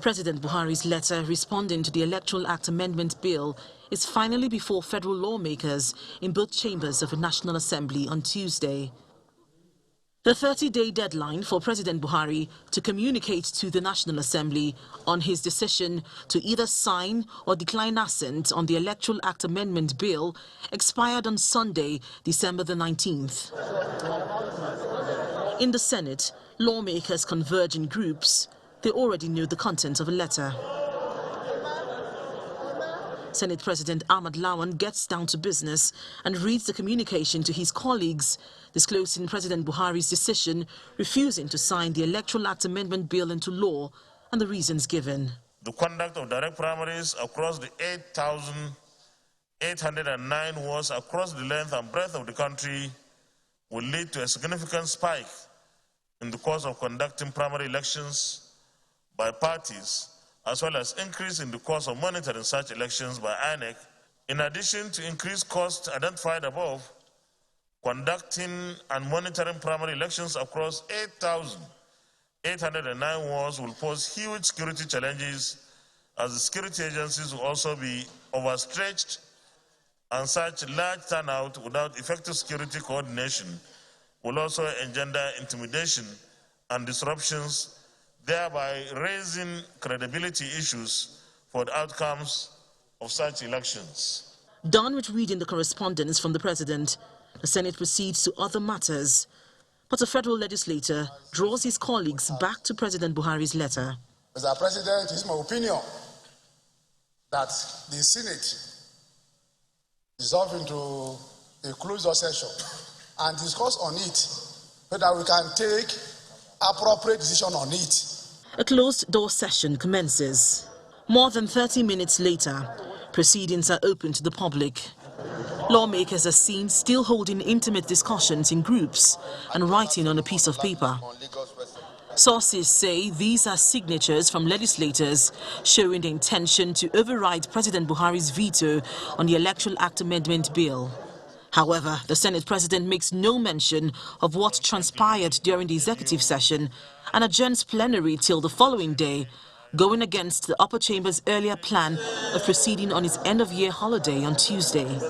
President Buhari's letter responding to the Electoral Act Amendment Bill is finally before federal lawmakers in both chambers of the National Assembly on Tuesday. The 30-day deadline for President Buhari to communicate to the National Assembly on his decision to either sign or decline assent on the Electoral Act Amendment Bill expired on Sunday, December the 19th. In the Senate, lawmakers converge in groups. They already knew the content of a letter. Senate President Ahmad Lawan gets down to business and reads the communication to his colleagues, disclosing President Buhari's decision refusing to sign the Electoral Act Amendment Bill into law and the reasons given. The conduct of direct primaries across the 8,809 wards across the length and breadth of the country will lead to a significant spike in the cost of conducting primary elections by parties, as well as increase in the cost of monitoring such elections by INEC. In addition to increased costs identified above, conducting and monitoring primary elections across 8,809 wards will pose huge security challenges, as the security agencies will also be overstretched, and such large turnout without effective security coordination will also engender intimidation and disruptions, thereby raising credibility issues for the outcomes of such elections. Done with reading the correspondence from the President, the Senate proceeds to other matters. But a federal legislator draws his colleagues back to President Buhari's letter. Mr. President, it's my opinion that the Senate dissolve into a closed session and discuss on it so that we can take appropriate decision on it. A closed-door session commences. More than 30 minutes later, proceedings are open to the public. Lawmakers are seen still holding intimate discussions in groups and writing on a piece of paper. Sources say these are signatures from legislators showing the intention to override President Buhari's veto on the Electoral Act Amendment Bill. However, the Senate President makes no mention of what transpired during the executive session and adjourns plenary till the following day, going against the upper chamber's earlier plan of proceeding on its end-of-year holiday on Tuesday.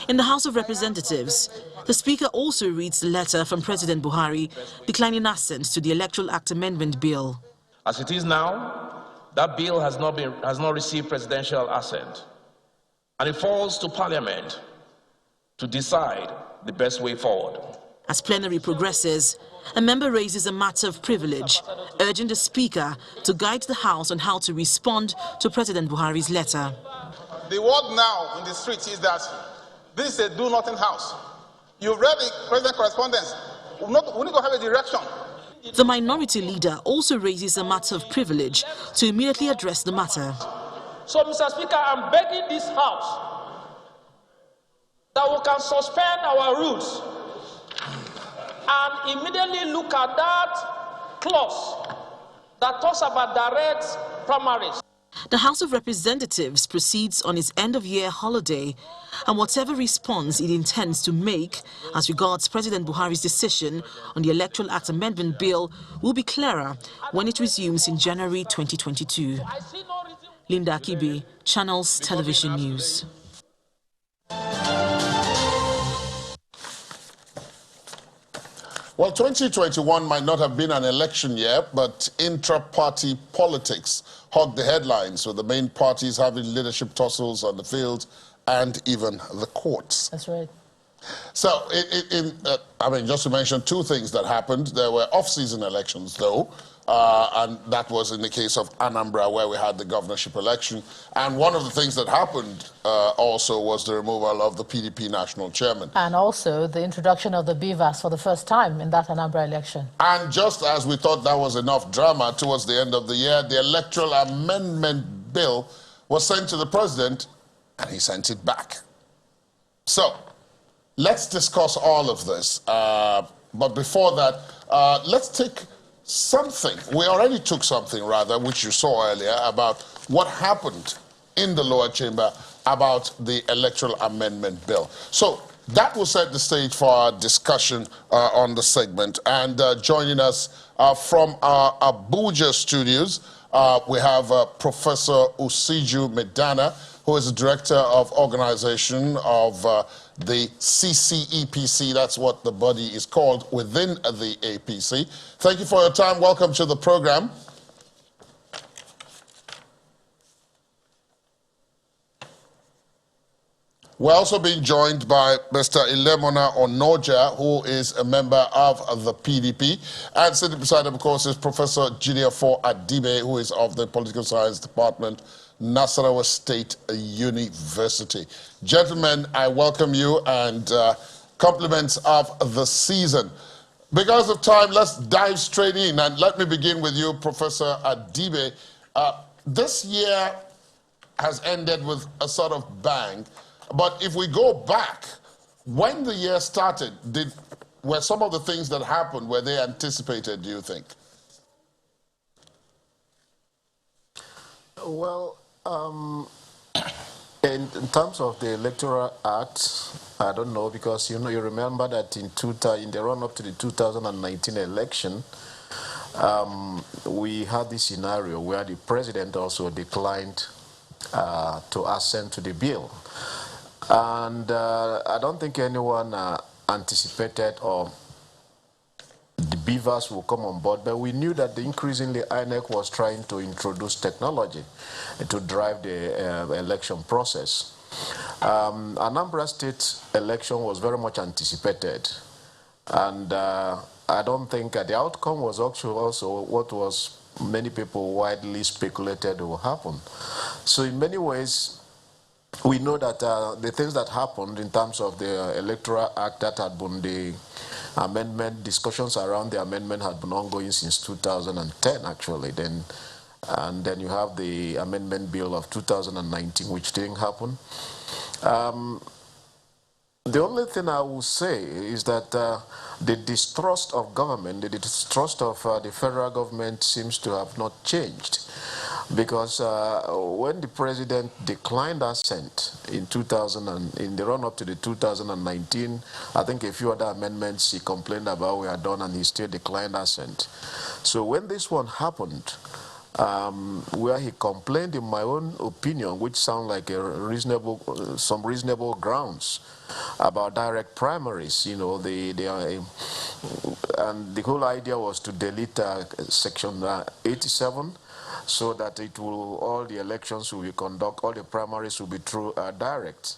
In the House of Representatives, the Speaker also reads the letter from President Buhari declining assent to the Electoral Act Amendment Bill. As it is now, that bill has not received presidential assent, and it falls to Parliament to decide the best way forward. As plenary progresses, a member raises a matter of privilege, urging the Speaker to guide the House on how to respond to President Buhari's letter. The word now in the street is that this is a do-nothing house. You've read the President's correspondence. We need to have a direction. The minority leader also raises a matter of privilege to immediately address the matter. So, Mr. Speaker, I'm begging this House that we can suspend our rules and immediately look at that clause that talks about direct primaries. The House of Representatives proceeds on its end-of-year holiday, and whatever response it intends to make as regards President Buhari's decision on the Electoral Act Amendment Bill will be clearer when it resumes in January 2022. Linda Akibi, Channels Television News. Well, 2021 might not have been an election year, but intra-party politics hogged the headlines, with the main parties having leadership tussles on the field and even the courts. That's right. So, just to mention two things that happened. There were off-season elections, though, and that was in the case of Anambra, where we had the governorship election. And one of the things that happened also was the removal of the PDP national chairman. And also the introduction of the BVAS for the first time in that Anambra election. And just as we thought that was enough drama, towards the end of the year, the Electoral Amendment Bill was sent to the president, and he sent it back. So, let's discuss all of this. But before that, let's take something. We already took something, rather, which you saw earlier, about what happened in the lower chamber about the Electoral Amendment Bill. So, that will set the stage for our discussion on the segment. And joining us from our Abuja studios, we have Professor Usiju Medana, who is the Director of Organization of the CCEPC. That's what the body is called within the APC. Thank you for your time. Welcome to the program. We're also being joined by Mr. Ilemona Onoja, who is a member of the PDP. And sitting beside him, of course, is Professor Pt.4 Adibe, who is of the Political Science Department, Nasarawa State University. Gentlemen, I welcome you and compliments of the season. Because of time, let's dive straight in. And let me begin with you, Professor Adibe. This year has ended with a sort of bang. But if we go back, when the year started, were some of the things that happened, were they anticipated, do you think? Well, in terms of the Electoral Act, I don't know, because you remember that in the run-up to the 2019 election, we had this scenario where the president also declined to assent to the bill. And I don't think anyone anticipated or the beavers will come on board, but we knew that increasingly INEC was trying to introduce technology to drive the election process. Anambra State election was very much anticipated, and I don't think the outcome was actually also what was many people widely speculated will happen. So in many ways, we know that the things that happened in terms of the Electoral Act that had been the amendment, discussions around the amendment had been ongoing since 2010 actually. And then you have the amendment bill of 2019, which didn't happen. The only thing I will say is that the distrust of government, the distrust of the federal government seems to have not changed. Because when the president declined assent in the run-up to the 2019, I think a few other amendments he complained about were done, and he still declined assent. So when this one happened, where he complained, in my own opinion, which sound like some reasonable grounds about direct primaries, and the whole idea was to delete Section 87. So that all the elections will be conducted, all the primaries will be through direct.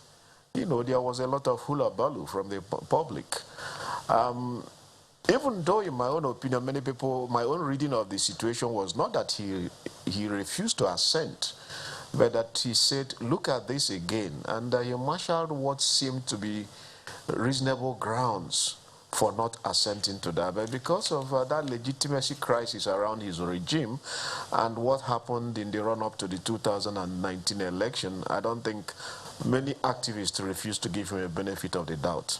There was a lot of hula-baloo from the public. Even though, in my own opinion, many people, my own reading of the situation was not that he refused to assent, but that he said, look at this again. And he marshaled what seemed to be reasonable grounds for not assenting to that. But because of that legitimacy crisis around his regime and what happened in the run-up to the 2019 election, I don't think many activists refused to give him a benefit of the doubt.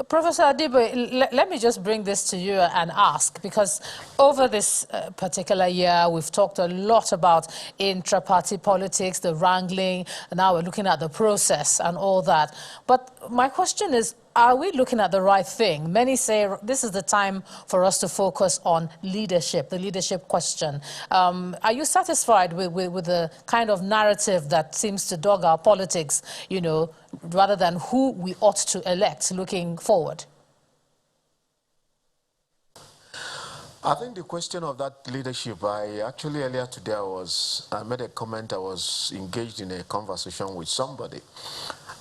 Professor Adibe, let me just bring this to you and ask, because over this particular year, we've talked a lot about intra-party politics, the wrangling, and now we're looking at the process and all that. But my question is, are we looking at the right thing? Many say this is the time for us to focus on leadership, the leadership question. Are you satisfied with the kind of narrative that seems to dog our politics, rather than who we ought to elect looking forward? I think the question of that leadership, actually earlier today I made a comment. I was engaged in a conversation with somebody.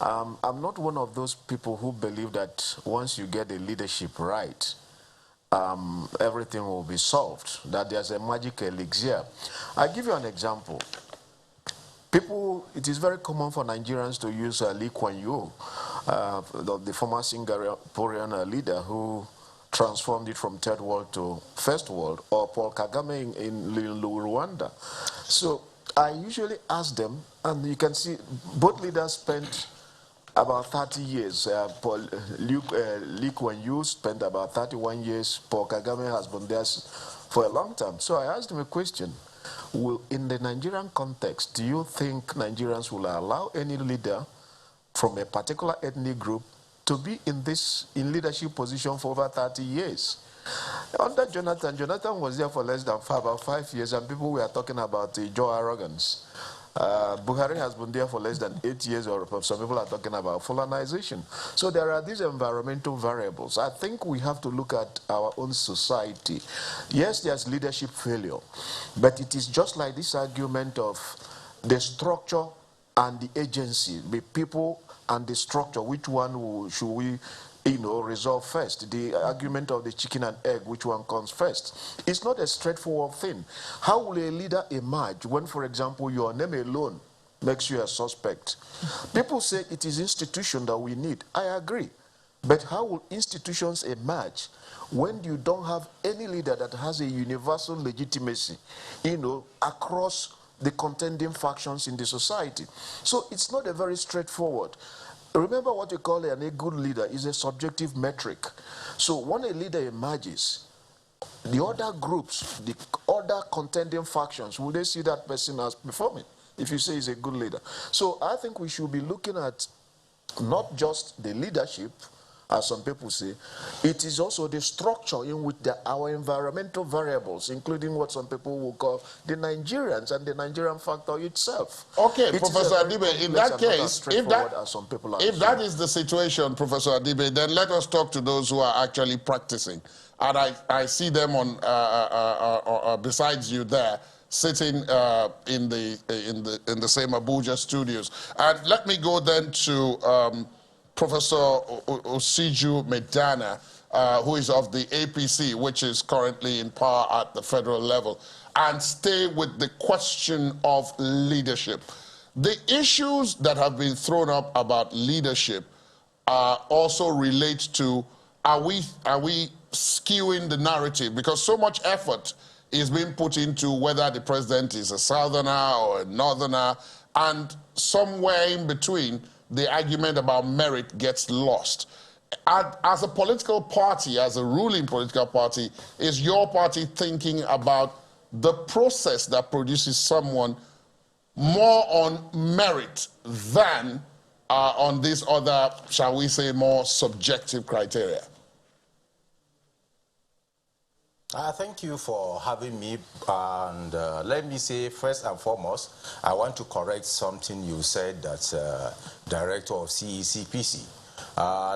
I'm not one of those people who believe that once you get the leadership right, everything will be solved, that there's a magic elixir. I'll give you an example. It is very common for Nigerians to use Lee Kuan Yew, the former Singaporean leader who transformed it from third world to first world, or Paul Kagame in Rwanda. So I usually ask them, and you can see both leaders spent about 30 years. Lee Kuan Yew spent about 31 years. Paul Kagame has been there for a long time. So I asked him a question. In the Nigerian context, do you think Nigerians will allow any leader from a particular ethnic group to be in leadership position for over 30 years. Under Jonathan was there for less than about 5 years, and people were talking about Joe arrogance. Buhari has been there for less than 8 years, or some people are talking about Fulanization. So there are these environmental variables. I think we have to look at our own society. Yes, there's leadership failure, but it is just like this argument of the structure and the agency, the people and the structure. Which one should we resolve first? The argument of the chicken and egg, which one comes first? It's not a straightforward thing. How will a leader emerge when, for example, your name alone makes you a suspect? People say it is institution that we need. I agree. But how will institutions emerge when you don't have any leader that has a universal legitimacy, across the contending factions in the society? So it's not a very straightforward. Remember, what you call a good leader is a subjective metric. So when a leader emerges, the other groups, the other contending factions, will they see that person as performing if you say he's a good leader? So I think we should be looking at not just the leadership, as some people say, it is also the structure in which our environmental variables, including what some people will call the Nigerians and the Nigerian factor itself. Okay, Professor Adibe, in that case, if that is the situation, Professor Adibe, then let us talk to those who are actually practicing. And I see them on besides you there, sitting in the same Abuja studios. And let me go then to Professor Osiju Medana, who is of the APC, which is currently in power at the federal level, and stay with the question of leadership. The issues that have been thrown up about leadership also relate to, are we skewing the narrative? Because so much effort is being put into whether the president is a southerner or a northerner, and somewhere in between, the argument about merit gets lost. As a political party, as a ruling political party, is your party thinking about the process that produces someone more on merit than on these other, shall we say, more subjective criteria? Thank you for having me, and let me say first and foremost, I want to correct something you said, that director of CECPC.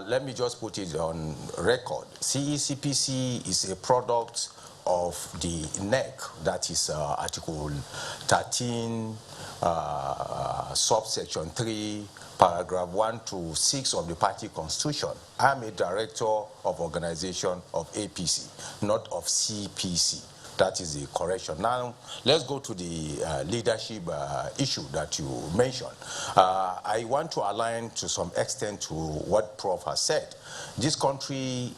Let me just put it on record. CECPC is a product of the NEC, that is Article 13, subsection 3, paragraph 1 to 6 of the party constitution. I'm a director of organization of APC, not of CPC. That is the correction. Now, let's go to the leadership issue that you mentioned. I want to align to some extent to what Prof has said. This country,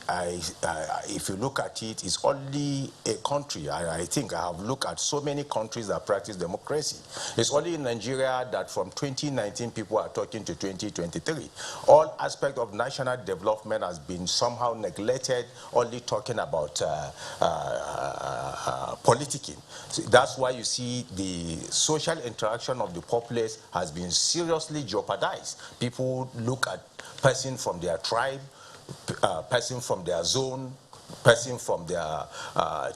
if you look at it, is only a country. I think I have looked at so many countries that practice democracy. It's only in Nigeria that from 2019 people are talking to 2023. All aspects of national development has been somehow neglected, only talking about politicking. So that's why you see the social interaction of the populace has been seriously jeopardized. People look at person from their tribe, person from their zone, person from their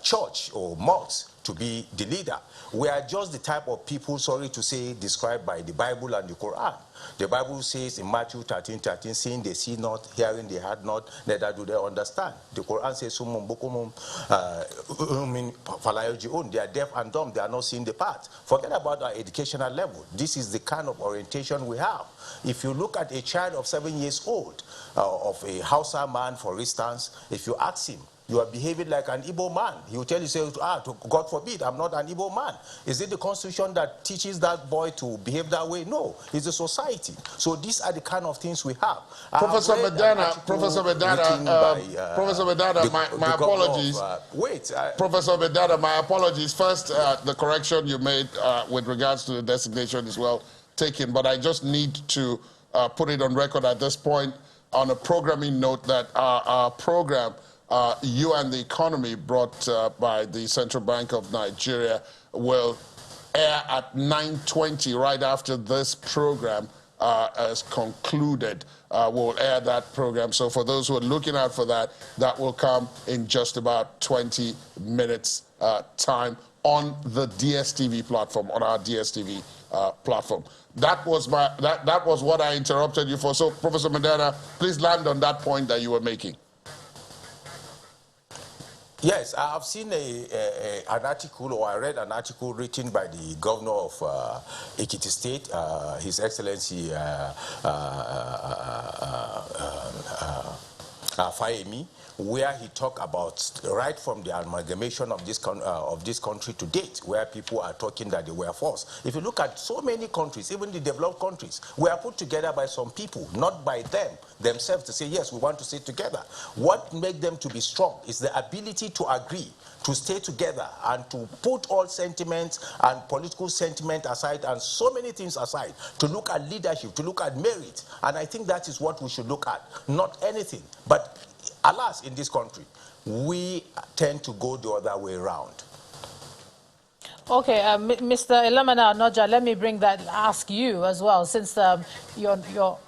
church or mosque to be the leader. We are just the type of people, sorry to say, described by the Bible and the Quran. The Bible says in Matthew 13:13, seeing they see not, hearing they had not, neither do they understand. The Quran says, they are deaf and dumb, they are not seeing the path. Forget about our educational level. This is the kind of orientation we have. If you look at a child of 7 years old, of a Hausa man, for instance, if you ask him, you are behaving like an Igbo man, he will tell you, God forbid, I'm not an Igbo man. Is it the constitution that teaches that boy to behave that way? No, it's a society. So these are the kind of things we have. Professor Medana, my apologies. Professor Medana, my apologies. First, the correction you made with regards to the designation is well taken, but I just need to put it on record at this point on a programming note that our program, You and the Economy, brought by the Central Bank of Nigeria, will air at 9:20 right after this program has concluded. We'll air that program. So for those who are looking out for that, that will come in just about 20 minutes time on the DSTV platform, on our DSTV platform. That was what I interrupted you for. So Professor Mandela, please land on that point that you were making. Yes, I have seen an article, or I read an article written by the governor of Ekiti State, His Excellency Fayemi, where he talked about right from the amalgamation of this country to date, where people are talking that they were forced. If you look at so many countries, even the developed countries, we are put together by some people, not by them themselves to say, yes, we want to stay together. What makes them to be strong is the ability to agree, to stay together, and to put all sentiments and political sentiment aside and so many things aside, to look at leadership, to look at merit. And I think that is what we should look at, not anything. But alas, in this country, we tend to go the other way around. Okay, Mr. Ilamana Noja, let me ask you as well, since you're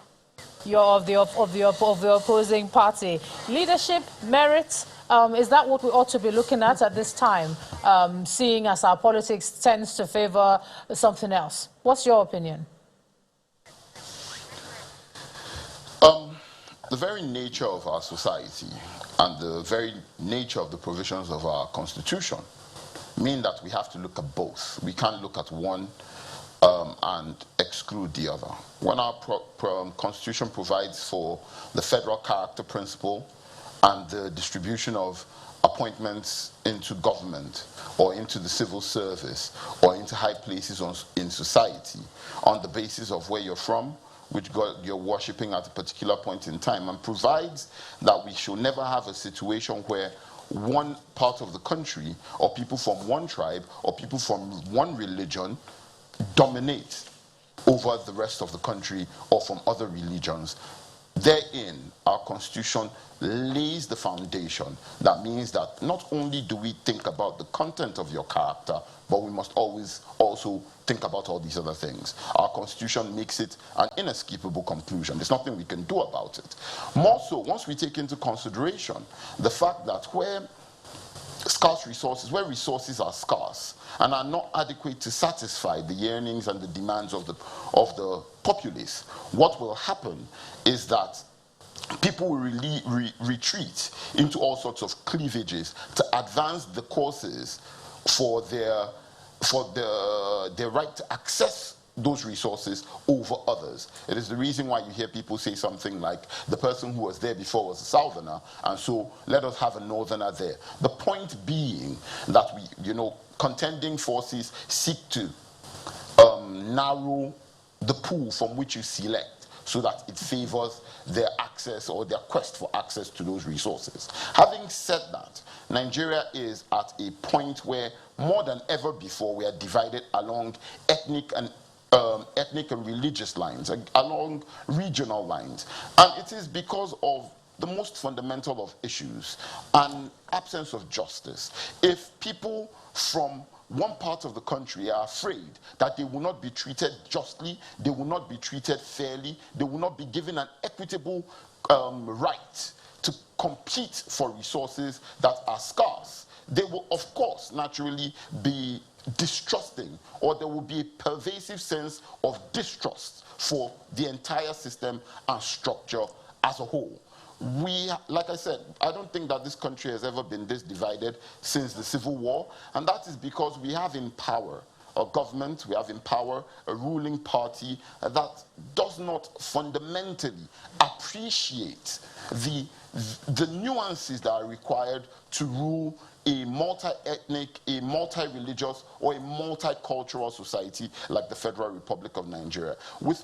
of the opposing party. Leadership, merit, is that what we ought to be looking at this time, seeing as our politics tends to favor something else? What's your opinion? The very nature of our society and the very nature of the provisions of our constitution mean that we have to look at both. We can't look at one and exclude the other. When our constitution provides for the federal character principle and the distribution of appointments into government or into the civil service or into high places in society on the basis of where you're from, which God you're worshipping at a particular point in time, and provides that we should never have a situation where one part of the country or people from one tribe or people from one religion dominate over the rest of the country or from other religions. Therein, our constitution lays the foundation. That means that not only do we think about the content of your character, but we must always also think about all these other things. Our constitution makes it an inescapable conclusion. There's nothing we can do about it. More so, once we take into consideration the fact that where resources are scarce and are not adequate to satisfy the yearnings and the demands of the populace, what will happen is that people will really retreat into all sorts of cleavages to advance the causes for their right to access those resources over others. It is the reason why you hear people say something like, the person who was there before was a southerner, and so let us have a northerner there. The point being that contending forces seek to narrow the pool from which you select so that it favors their access or their quest for access to those resources. Having said that, Nigeria is at a point where more than ever before we are divided along ethnic and religious lines, along regional lines. And it is because of the most fundamental of issues, an absence of justice. If people from one part of the country are afraid that they will not be treated justly, they will not be treated fairly, they will not be given an equitable right to compete for resources that are scarce, they will, of course, naturally be distrusting, or there will be a pervasive sense of distrust for the entire system and structure as a whole. Like I said, I don't think that this country has ever been this divided since the Civil War, and that is because we have in power a government, we have in power a ruling party that does not fundamentally appreciate the nuances that are required to rule a multi-ethnic, a multi-religious, or a multicultural society like the Federal Republic of Nigeria. When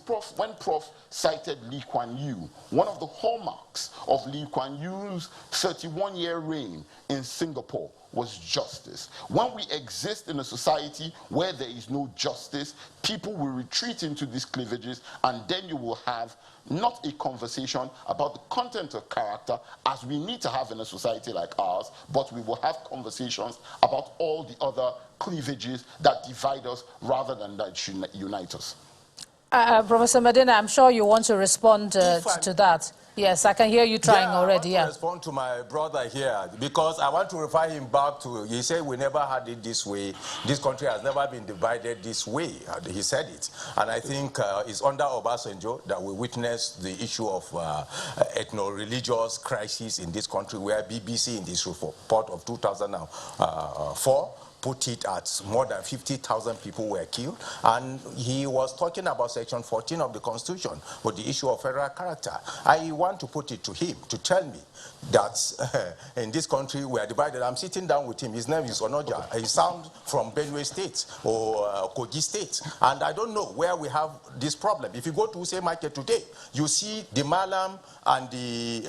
Prof cited Lee Kuan Yew, one of the hallmarks of Lee Kuan Yew's 31-year reign in Singapore was justice. When we exist in a society where there is no justice, people will retreat into these cleavages, and then you will have not a conversation about the content of character as we need to have in a society like ours, but we will have conversations about all the other cleavages that divide us rather than that unite us. Professor Medina, I'm sure you want to respond to that. Yes, I can hear you trying already. I want to respond to my brother here because I want to refer him back to, he said we never had it this way. This country has never been divided this way. He said it. And I think it's under Obasanjo that we witnessed the issue of ethno-religious crisis in this country, where BBC in this report of 2004 put it at more than 50,000 people were killed. And he was talking about Section 14 of the Constitution with the issue of federal character. I want to put it to him to tell me that in this country we are divided. I'm sitting down with him. His name is Onoja. He sounds from Benue State or Kogi State. And I don't know where we have this problem. If you go to Use Market today, you see the Malam and the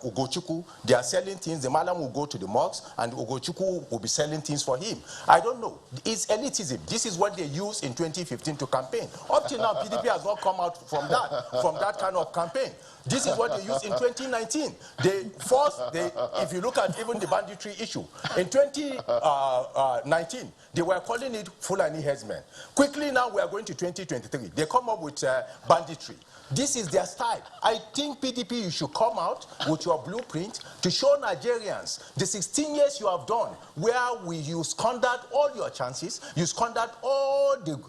Ugochukwu, they are selling things. The Malam will go to the mosques and Ugochukwu will be selling things for him. I don't know. It's elitism. This is what they used in 2015 to campaign. Up till now, PDP has not come out from that kind of campaign. This is what they used in 2019. If you look at even the banditry issue, in 2019, they were calling it Fulani headsmen. Quickly now, we are going to 2023. They come up with banditry. This is their style. I think PDP, you should come out with your blueprint to show Nigerians the 16 years you have done, where you squandered all your chances, you squandered all the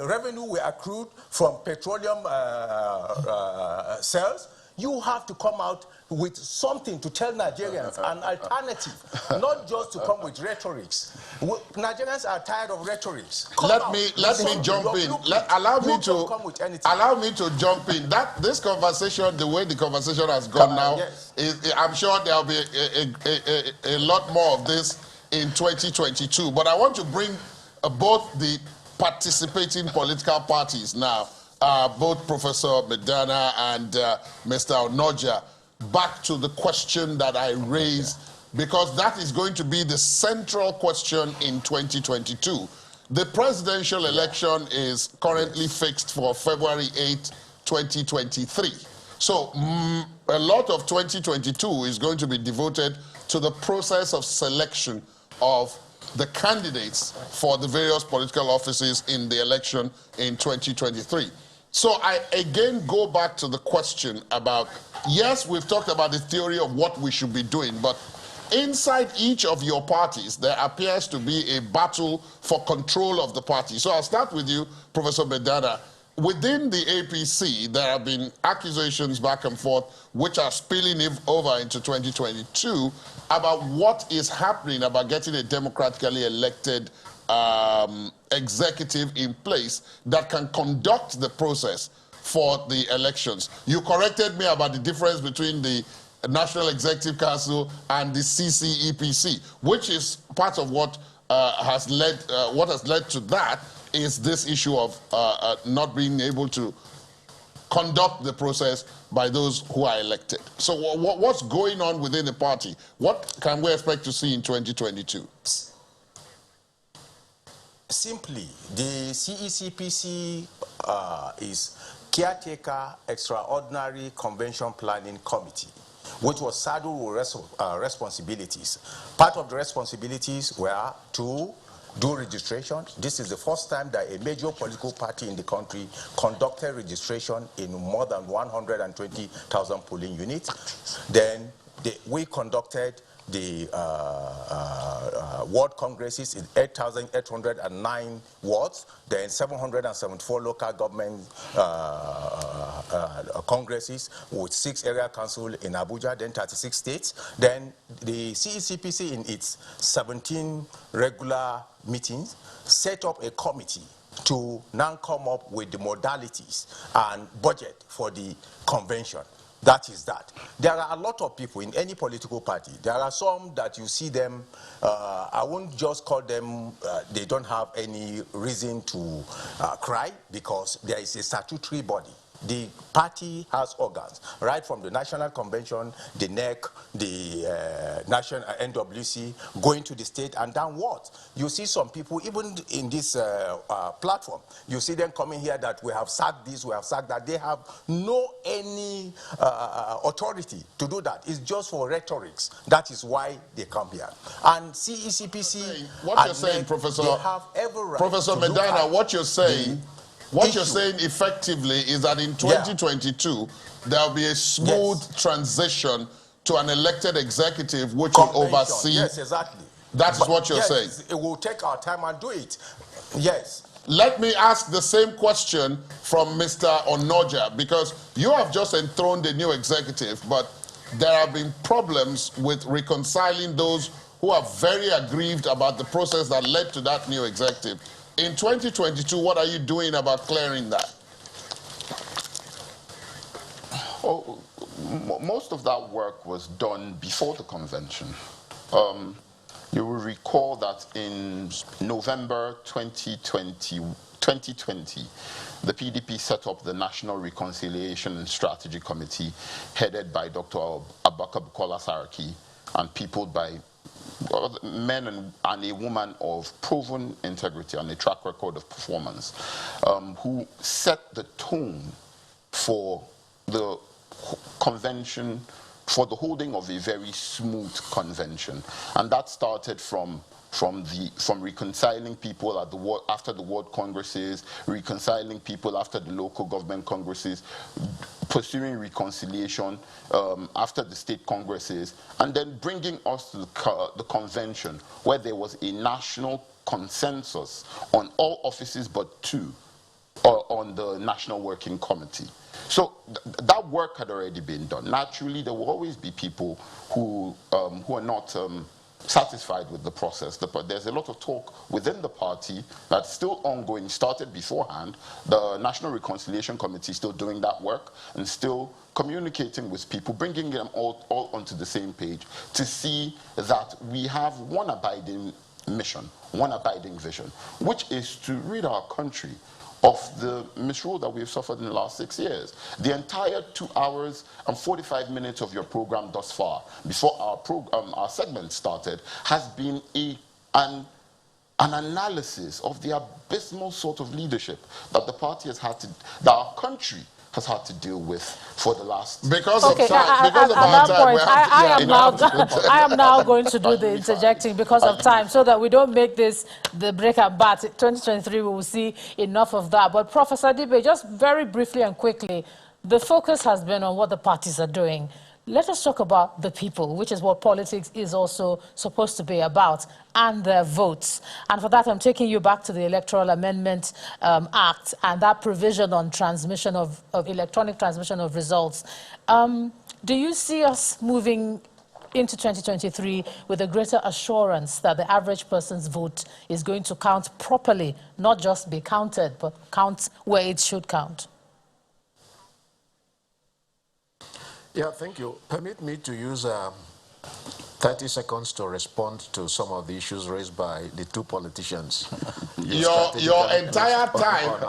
revenue we accrued from petroleum sales. You have to come out with something to tell Nigerians, an alternative, not just to come with rhetorics. Nigerians are tired of rhetorics. Let me jump in. Allow me to jump in. This conversation, the way the conversation has gone now, yes. I'm sure there'll be a lot more of this in 2022. But I want to bring both the participating political parties now, both Professor Medana and Mr. Onoja, back to the question that I raised, because that is going to be the central question in 2022. The presidential election is currently fixed for February 8, 2023. So a lot of 2022 is going to be devoted to the process of selection of the candidates for the various political offices in the election in 2023. So I again go back to the question about, yes, we've talked about the theory of what we should be doing, but inside each of your parties, there appears to be a battle for control of the party. So I'll start with you, Professor Medana. Within the APC, there have been accusations back and forth which are spilling over into 2022 about what is happening about getting a democratically elected executive in place that can conduct the process for the elections. You corrected me about the difference between the National Executive Council and the CCEPC, which is part of what has led to that is this issue of not being able to conduct the process by those who are elected. So what's going on within the party? What can we expect to see in 2022? Simply, the CECPC is Caretaker Extraordinary Convention Planning Committee, which was saddled with responsibilities. Part of the responsibilities were to do registration. This is the first time that a major political party in the country conducted registration in more than 120,000 polling units. Then we conducted the ward congresses in 8,809 wards, then 774 local government congresses with 6 area councils in Abuja, then 36 states. Then the CECPC in its 17 regular meetings set up a committee to now come up with the modalities and budget for the convention. That is that. There are a lot of people in any political party. There are some that you see them, I won't just call them, they don't have any reason to cry, because there is a statutory body. The party has organs, right from the National Convention, the NEC, the National NWC, going to the state and downwards. You see some people, even in this platform, you see them coming here that we have sacked this, we have sacked that. They have no any authority to do that. It's just for rhetorics. That is why they come here. And CECPC, what you're saying, Professor, they have every right Professor Medana, what you're saying What you're saying effectively is that in 2022, there'll be a smooth transition to an elected executive which will oversee. Yes, exactly. That is what you're saying. It will take our time and do it. Yes. Let me ask the same question from Mr. Onoja, because you have just enthroned a new executive, but there have been problems with reconciling those who are very aggrieved about the process that led to that new executive. In 2022, what are you doing about clearing that? Oh, most of that work was done before the convention. You will recall that in November 2020, the PDP set up the National Reconciliation and Strategy Committee, headed by Dr. Abubakar Bukola Saraki and peopled by men and a woman of proven integrity and a track record of performance, who set the tone for the convention, for the holding of a very smooth convention. And that started from reconciling people at after the world congresses, reconciling people after the local government congresses, pursuing reconciliation after the state congresses, and then bringing us to the convention, where there was a national consensus on all offices but two on the National Working Committee. So that work had already been done. Naturally, there will always be people who are not satisfied with the process. There's a lot of talk within the party that's still ongoing, started beforehand. The National Reconciliation Committee is still doing that work and still communicating with people, bringing them all onto the same page to see that we have one abiding mission, one abiding vision, which is to rid our country of the misrule that we've suffered in the last 6 years. The entire 2 hours and 45 minutes of your program thus far, before our segment started, has been an analysis of the abysmal sort of leadership that the party has had to, that our country has had to deal with for the last... Because of time, because of our time, I am now going to do the interjecting because of time, so that we don't make this the break and bat. 2023, we will see enough of that. But Professor Dibe, just very briefly and quickly, the focus has been on what the parties are doing. Let us talk about the people, which is what politics is also supposed to be about, and their votes. And for that, I'm taking you back to the Electoral Amendment Act and that provision on transmission of electronic transmission of results. Do you see us moving into 2023 with a greater assurance that the average person's vote is going to count properly, not just be counted, but count where it should count? Yeah, thank you. Permit me to use 30 seconds to respond to some of the issues raised by the two politicians. Your entire time,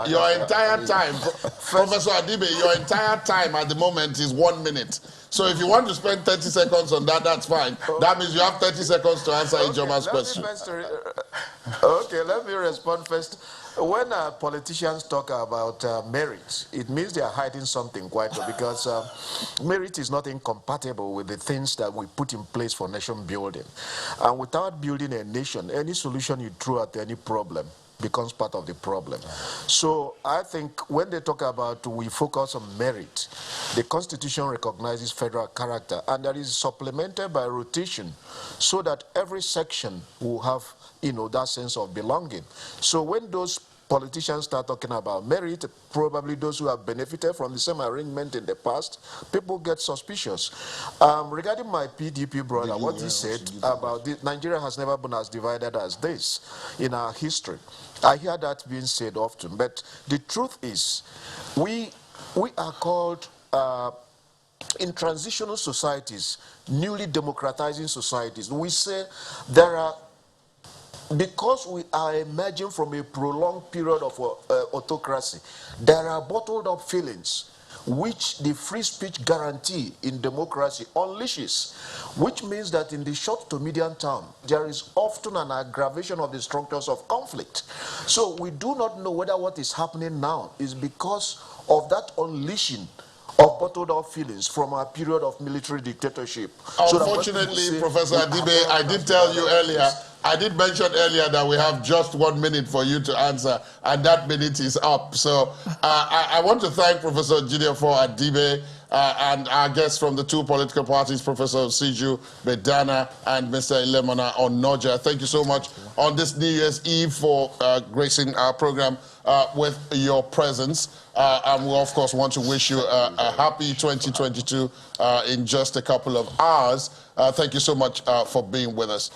Professor Adibe, your entire time at the moment is 1 minute. So if you want to spend 30 seconds on that, that's fine. That means you have 30 seconds to answer Ijoma's question. Okay, let me respond first. When politicians talk about merit, it means they are hiding something quite well, because merit is not incompatible with the things that we put in place for nation building. And without building a nation, any solution you throw at any problem becomes part of the problem. So I think when they talk about we focus on merit, the Constitution recognizes federal character, and that is supplemented by rotation so that every section will have, you know, that sense of belonging. So when those politicians start talking about merit, probably those who have benefited from the same arrangement in the past, people get suspicious. Regarding my PDP brother, what he said about Nigeria has never been as divided as this in our history. I hear that being said often, but the truth is, we are called, in transitional societies, newly democratizing societies, we say there are, because we are emerging from a prolonged period of autocracy, there are bottled up feelings which the free speech guarantee in democracy unleashes, which means that in the short to medium term, there is often an aggravation of the structures of conflict. So we do not know whether what is happening now is because of that unleashing of bottled up feelings from a period of military dictatorship. Unfortunately, Professor Adibe, I did tell you earlier I did mention earlier that we have just 1 minute for you to answer, and that minute is up. So I want to thank Professor Pt.4 Adibe and our guests from the two political parties, Professor Siju Bedana and Mr. Ilemona Onoja. Thank you so much on this New Year's Eve for gracing our program with your presence. And we, of course, want to wish you a happy 2022 in just a couple of hours. Thank you so much for being with us.